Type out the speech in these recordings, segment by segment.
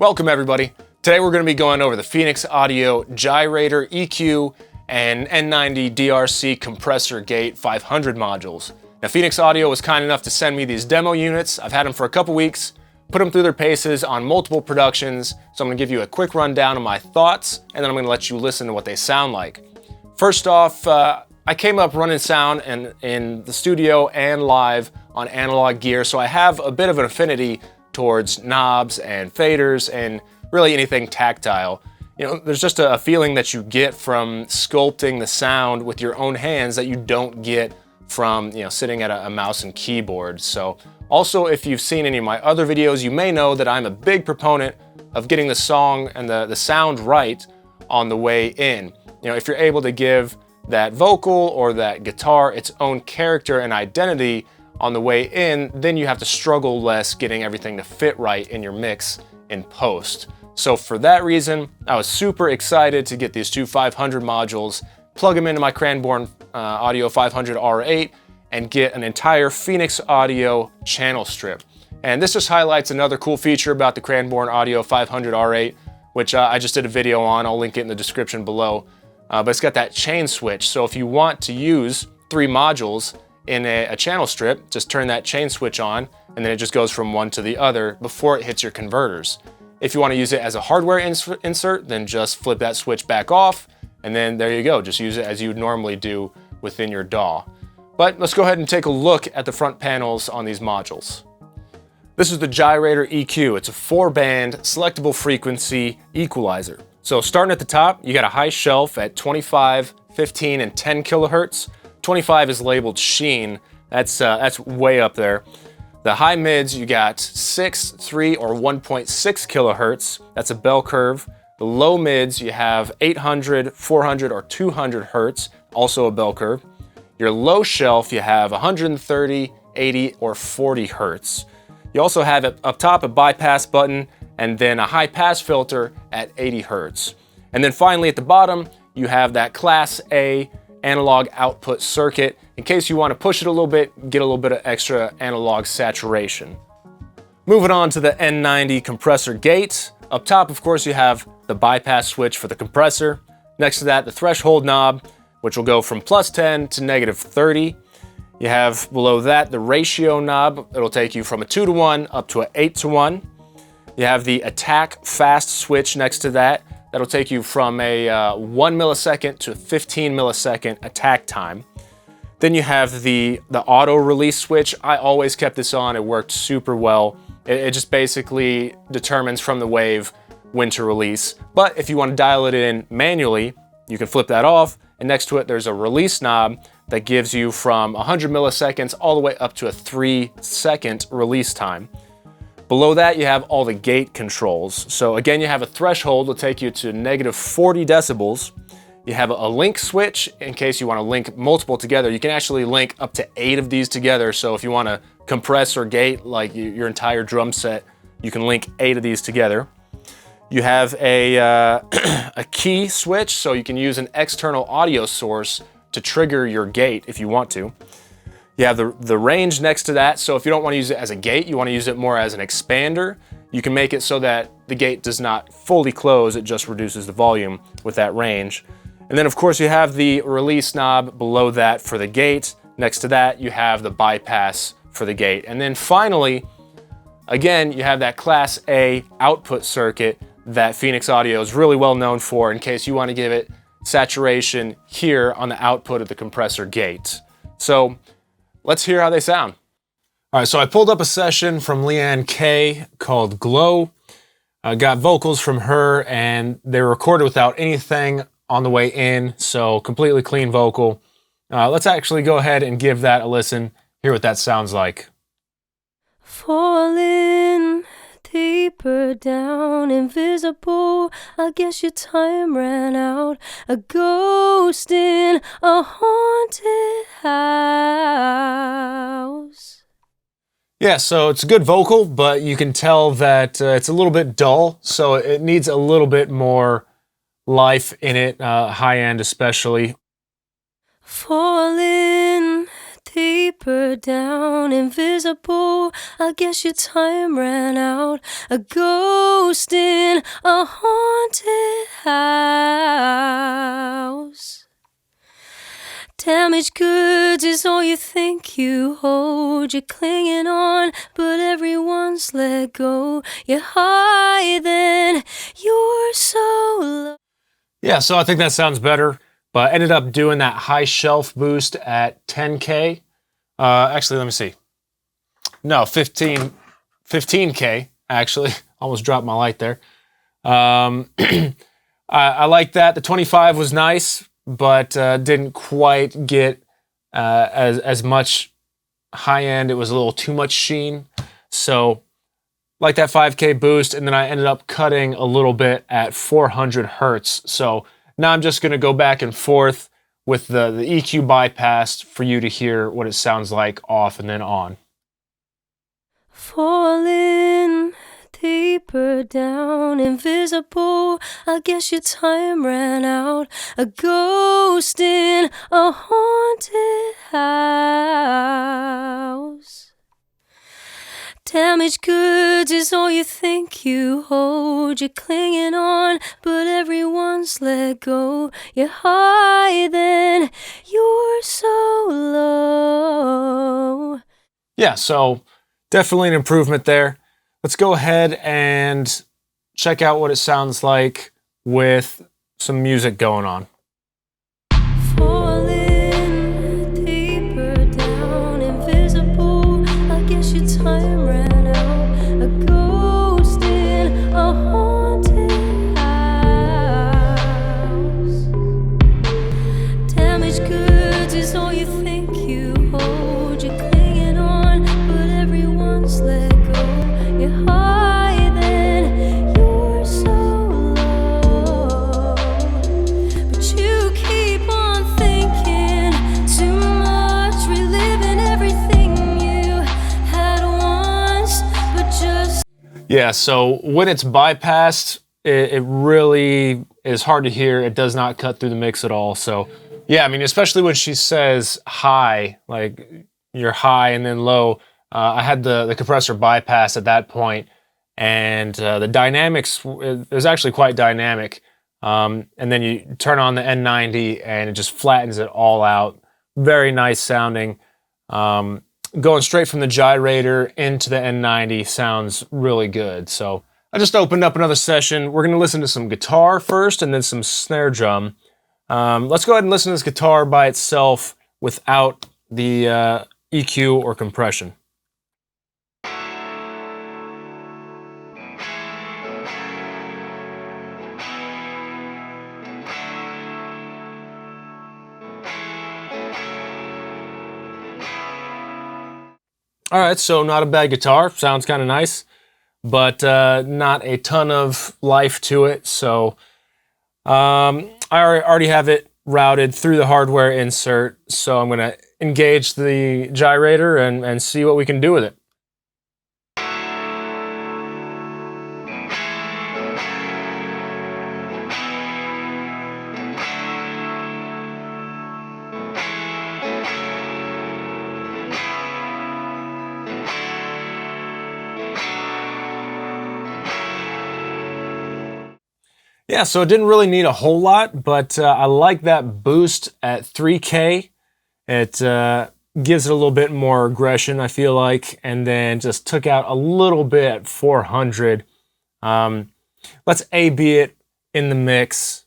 Welcome everybody. Today we're going to be going over the Phoenix Audio Gyrator EQ and N90 DRC Compressor Gate 500 modules. Now Phoenix Audio was kind enough to send me these demo units. I've had them for a couple weeks, put them through their paces on multiple productions, so I'm going to give you a quick rundown of my thoughts, and then I'm going to let you listen to what they sound like. First off, I came up running sound in the studio and live on analog gear, so I have a bit of an affinity towards knobs and faders and really anything tactile. You know, there's just a feeling that you get from sculpting the sound with your own hands that you don't get from, sitting at a mouse and keyboard. So also, if you've seen any of my other videos, you may know that I'm a big proponent of getting the song and the sound right on the way in. If you're able to give that vocal or that guitar its own character and identity on the way in, then you have to struggle less getting everything to fit right in your mix in post. So for that reason, I was super excited to get these two 500 modules, plug them into my Cranbourne Audio 500 R8, and get an entire Phoenix Audio channel strip. And this just highlights another cool feature about the Cranbourne Audio 500 R8, which I just did a video on. I'll link it in the description below. But it's got that chain switch, so if you want to use 3 modules in a channel strip, just turn that chain switch on, and then it just goes from one to the other before it hits your converters. If you want to use it as a hardware insert, then just flip that switch back off, and then there you go. Just use it as you would normally do within your DAW. But let's go ahead and take a look at the front panels on these modules. This is the Gyrator EQ. It's a 4-band selectable frequency equalizer. So starting at the top, you got a high shelf at 25, 15, and 10 kilohertz. 25 is labeled Sheen. That's way up there. The high mids, you got 6, 3, or 1.6 kilohertz. That's a bell curve. The low mids, you have 800, 400, or 200 hertz, also a bell curve. Your low shelf, you have 130, 80, or 40 hertz. You also have up top a bypass button and then a high pass filter at 80 hertz. And then finally at the bottom, you have that Class A analog output circuit in case you want to push it a little bit, get a little bit of extra analog saturation. Moving on to the N90 compressor gate. Up top, of course, you have the bypass switch for the compressor. Next to that, the threshold knob, which will go from +10 to -30. You have below that the ratio knob. It'll take you from a 2-to-1 up to an 8-to-1. You have the attack fast switch next to that. That'll take you from a 1 millisecond to 15 millisecond attack time. Then you have the auto release switch. I always kept this on. It worked super well. It just basically determines from the wave when to release. But if you want to dial it in manually, you can flip that off. And next to it, there's a release knob that gives you from 100 milliseconds all the way up to a 3-second release time. Below that, you have all the gate controls. So again, you have a threshold will take you to -40 decibels. You have a link switch in case you want to link multiple together. You can actually link up to 8 of these together. So if you want to compress or gate like your entire drum set, you can link 8 of these together. You have a key switch, so you can use an external audio source to trigger your gate if you want to. You have the range next to that, so if you don't want to use it as a gate, you want to use it more as an expander, you can make it so that the gate does not fully close, it just reduces the volume with that range. And then of course you have the release knob below that for the gate. Next to that you have the bypass for the gate. And then finally, again, you have that Class A output circuit that Phoenix Audio is really well known for in case you want to give it saturation here on the output of the compressor gate. So let's hear how they sound. All right, so I pulled up a session from Leanne K called Glow. I got vocals from her and they were recorded without anything on the way in, so completely clean vocal. Let's actually go ahead and give that a listen, hear what that sounds like. Falling deeper down, invisible, I guess your time ran out. A ghost in a haunted house. Yeah, so it's a good vocal, but you can tell that it's a little bit dull, so it needs a little bit more life in it, high end especially. Falling deeper down, invisible, I guess your time ran out. A ghost in Damaged goods is all you think you hold. You're clinging on, but everyone's let go. You're high, then you're so low. Yeah, so I think that sounds better, but ended up doing that high shelf boost at 10K. Actually, let me see. No, 15K, actually. Almost dropped my light there. I like that. The 25 was nice, but didn't quite get as much high end. It was a little too much sheen. So like that 5K boost, and then I ended up cutting a little bit at 400 hertz. So now I'm just going to go back and forth with the EQ bypassed for you to hear what it sounds like off and then on. Falling deeper down, invisible. I guess your time ran out. A ghost in a haunted house. Damaged goods is all you think you hold. You're clinging on, but everyone's let go. You're high, then you're so low. Yeah, so definitely an improvement there. Let's go ahead and check out what it sounds like with some music going on. Falling deeper down, invisible. I guess your time ran out. A ghost in a haunted house. Damaged goods is all you think you hold. You're clinging on, but everyone's let go. You're high, then you're so low. But you keep on thinking too much, reliving everything you had once, but just... Yeah, so when it's bypassed, it really is hard to hear. It does not cut through the mix at all. So yeah, I mean, especially when she says high, like you're high and then low. I had the compressor bypass at that point, and the dynamics is actually quite dynamic. And then you turn on the N90 and it just flattens it all out. Very nice sounding. Going straight from the gyrator into the N90 sounds really good. So I just opened up another session. We're going to listen to some guitar first and then some snare drum. Let's go ahead and listen to this guitar by itself without the EQ or compression. All right, so not a bad guitar. Sounds kind of nice, but not a ton of life to it. So I already have it routed through the hardware insert. So I'm going to engage the gyrator and see what we can do with it. Yeah, so it didn't really need a whole lot, but I like that boost at 3K. It gives it a little bit more aggression, I feel like, and then just took out a little bit at 400. Let's A-B it in the mix.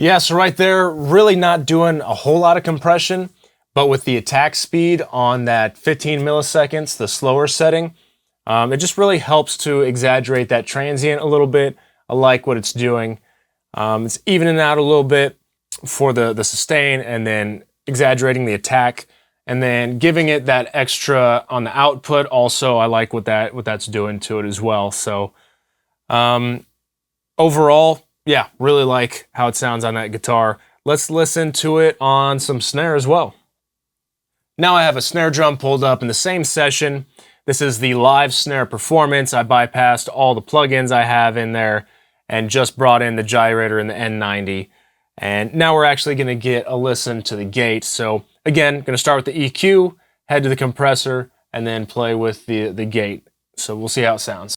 Yeah, so right there, really not doing a whole lot of compression, but with the attack speed on that 15 milliseconds, the slower setting, it just really helps to exaggerate that transient a little bit. I like what it's doing. It's evening out a little bit for the sustain and then exaggerating the attack and then giving it that extra on the output. Also, I like what that's doing to it as well. So overall, yeah, really like how it sounds on that guitar. let's listen to it on some snare as well. Now I have a snare drum pulled up in the same session. This is the live snare performance. I bypassed all the plugins I have in there and just brought in the gyrator and the N90. And now we're actually going to get a listen to the gate. So again, going to start with the EQ, head to the compressor, and then play with the gate. So we'll see how it sounds.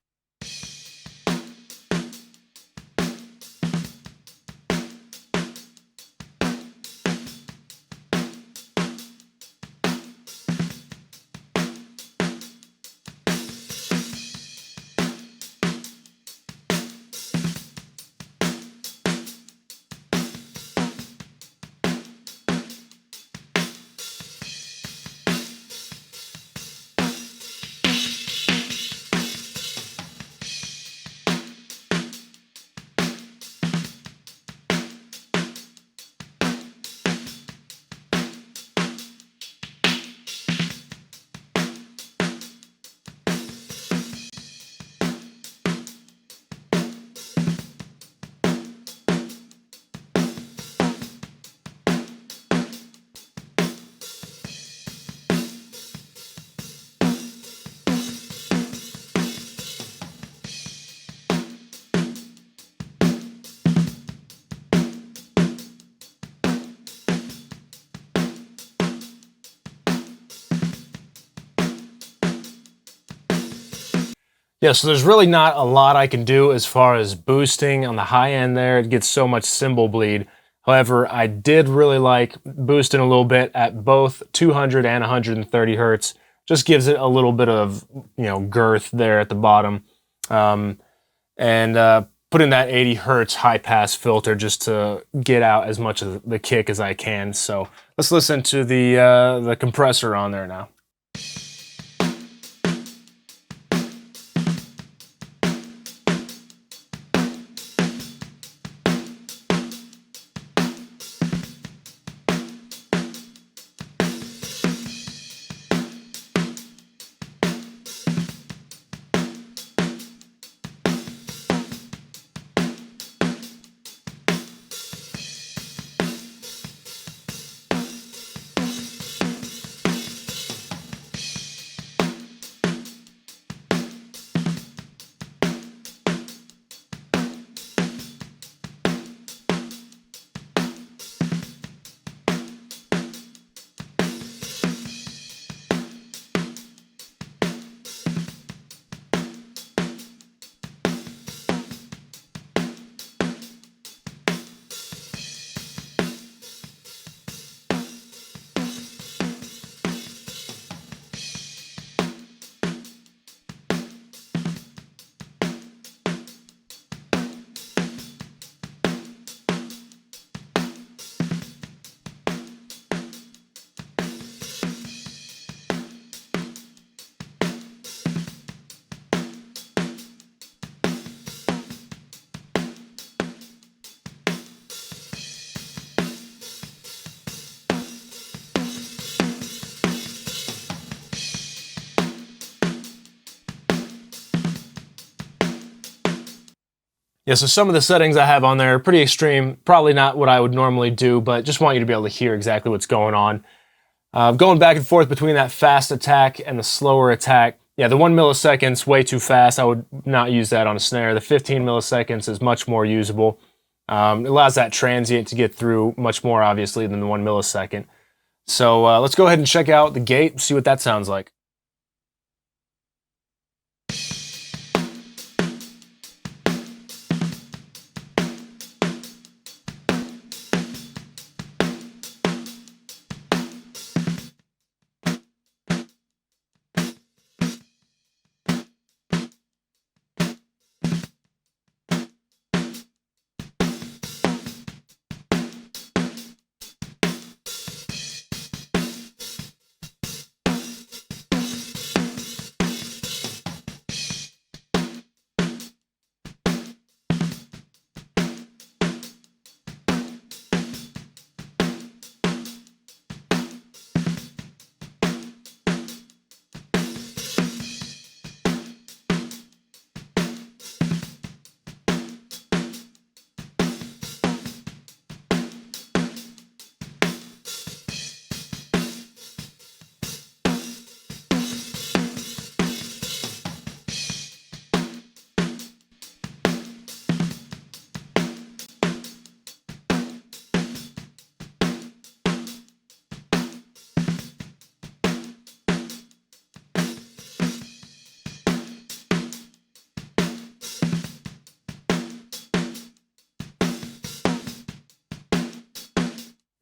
Yeah, so there's really not a lot I can do as far as boosting on the high end there. It gets so much cymbal bleed. However, I did really like boosting a little bit at both 200 and 130 hertz. Just gives it a little bit of, girth there at the bottom. And put in that 80 hertz high pass filter just to get out as much of the kick as I can. So let's listen to the compressor on there now. Yeah, so some of the settings I have on there are pretty extreme, probably not what I would normally do, but just want you to be able to hear exactly what's going on. Going back and forth between that fast attack and the slower attack. Yeah, the 1 millisecond's way too fast. I would not use that on a snare. The 15 milliseconds is much more usable. It allows that transient to get through much more, obviously, than the 1 millisecond. So let's go ahead and check out the gate, see what that sounds like.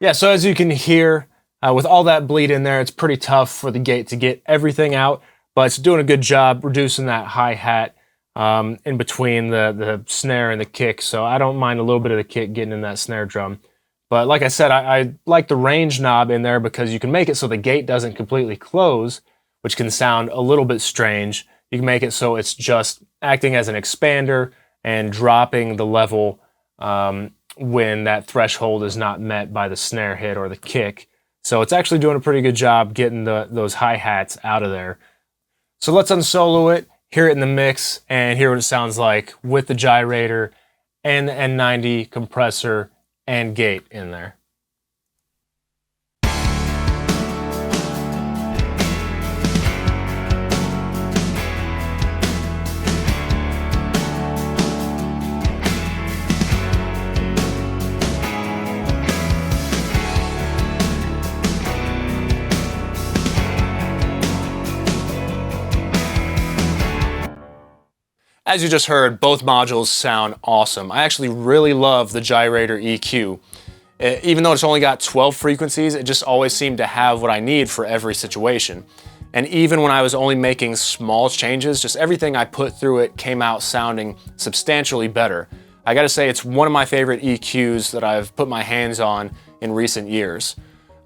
Yeah, so as you can hear, with all that bleed in there, it's pretty tough for the gate to get everything out, but it's doing a good job reducing that hi-hat in between the snare and the kick, so I don't mind a little bit of the kick getting in that snare drum. But like I said, I like the range knob in there because you can make it so the gate doesn't completely close, which can sound a little bit strange. You can make it so it's just acting as an expander and dropping the level when that threshold is not met by the snare hit or the kick. So it's actually doing a pretty good job getting those hi-hats out of there. So let's unsolo it, hear it in the mix, and hear what it sounds like with the gyrator and the N90 compressor and gate in there. As you just heard, both modules sound awesome. I actually really love the Gyrator EQ. Even though it's only got 12 frequencies, it just always seemed to have what I need for every situation. And even when I was only making small changes, just everything I put through it came out sounding substantially better. I gotta say, it's one of my favorite EQs that I've put my hands on in recent years.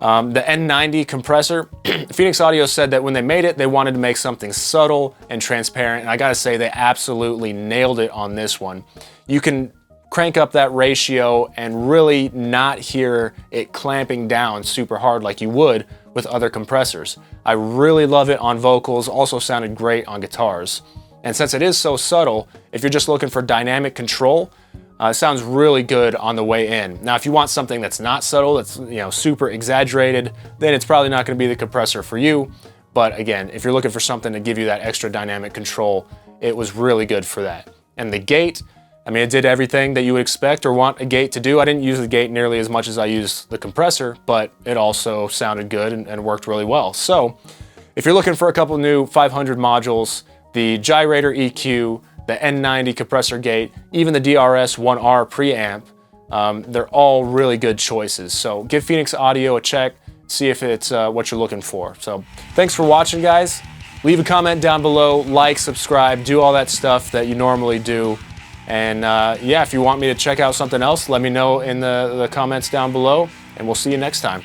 The N90 compressor, Phoenix Audio said that when they made it, they wanted to make something subtle and transparent, and I gotta say they absolutely nailed it on this one. You can crank up that ratio and really not hear it clamping down super hard like you would with other compressors. I really love it on vocals, also sounded great on guitars. And since it is so subtle, if you're just looking for dynamic control, it sounds really good on the way in. Now, if you want something that's not subtle, that's super exaggerated, then it's probably not going to be the compressor for you. But again, if you're looking for something to give you that extra dynamic control, it was really good for that. And the gate, I mean, it did everything that you would expect or want a gate to do. I didn't use the gate nearly as much as I used the compressor, but it also sounded good and worked really well. So if you're looking for a couple new 500 modules, the Gyrator EQ, the N90 compressor gate, even the DRS 1R preamp, they're all really good choices. So give Phoenix Audio a check, see if it's what you're looking for. So thanks for watching, guys. Leave a comment down below, like, subscribe, do all that stuff that you normally do. And yeah, if you want me to check out something else, let me know in the comments down below, and we'll see you next time.